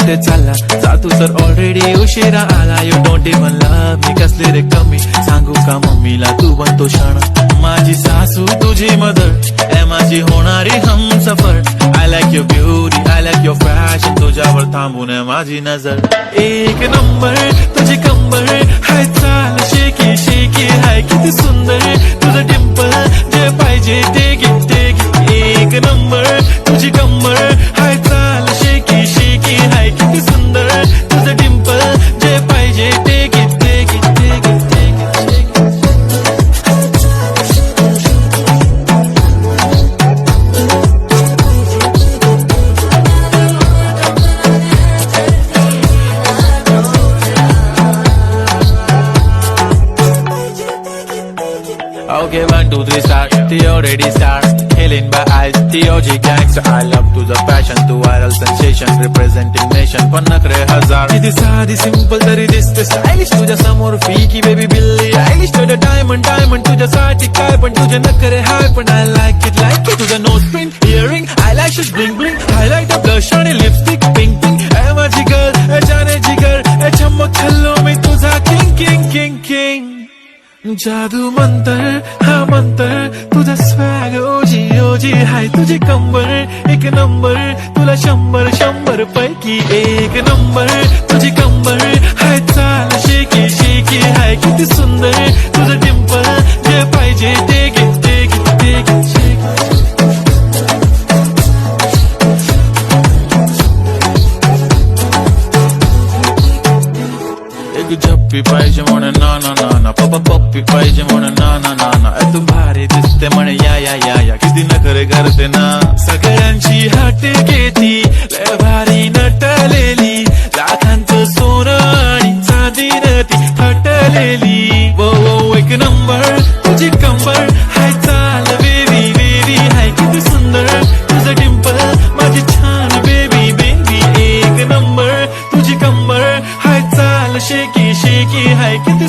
कुठे चालला जा तू सर ऑलरेडी उशिरा आला. यू डोंट इवन लव्ह मी कसले रे कमी सांगू का मम्मीला तू बनतो क्षण. माझी सासू तुझी मदर माझी होणारी Humsafar. I like your beauty I like your fashion तुझ्यावर थांबून माझी नजर. एक नंबर तुझी कंबर हाय चाल शेकी शेकी हाय किती सुंदर तुझं डिंपल जे पाहिजे ते घे ते घे. एक नंबर तुझी कंबर हाय चाल शेकी शेकी हाय किती सुंदर तुझं डिंपल जे पाहिजे ते घे ते घे ते घे ते घे. Okay, 1, 2, 3 start. The already start. Killing by eyes. The OG gangster. I love to the passion, to viral sensation, representing nation. पण नखरे हजार. किती साधी simple तरी दिसते stylish. तुझ्या समोर फीकी baby बिल्ली आयलिश. तुझं diamond diamond तुझ्यासाठी काय पण तुझे नखरे हाय पण I like it like it. तुझं nose pin, earring, eyelashes bling bling, highlighter, blush आणि lipstick pink pink. ए माझी girl, ए जाने जिगर, ए चमक छल्लो मी तुझा king king king king. जादू मंतर हा मंतर तुझा स्वॅग ओजी ओजी हाय तुझी कंबर एक नंबर तुला 100 पैकी एक नंबर तुझी कंबर हाय चाल शेकी शेकी हाय किती सुंदर तुझं डिंपल जे पाहिजे ते घे ते घे ते घे. झप्पी पाहिजे म्हणे ना ना ना ना पप्पा पप्पी पाहिजे म्हणे ना ना ना ना. तू भारी दिसते म्हणे या या या या किती नखरे करते ना. सगळ्यांची हाट घेती लय भारी नटलेली लाखांचं सोनं आणि चांदी ती फटलेली. वो वो एक नंबर तुझी कंबर हाय चाल बेबी बेबी हाय किती सुंदर तुझं डिंपल माझी छान बेबी बेबी. एक नंबर तुझी कंबर हाय चाल शेकी शेकी हाय किती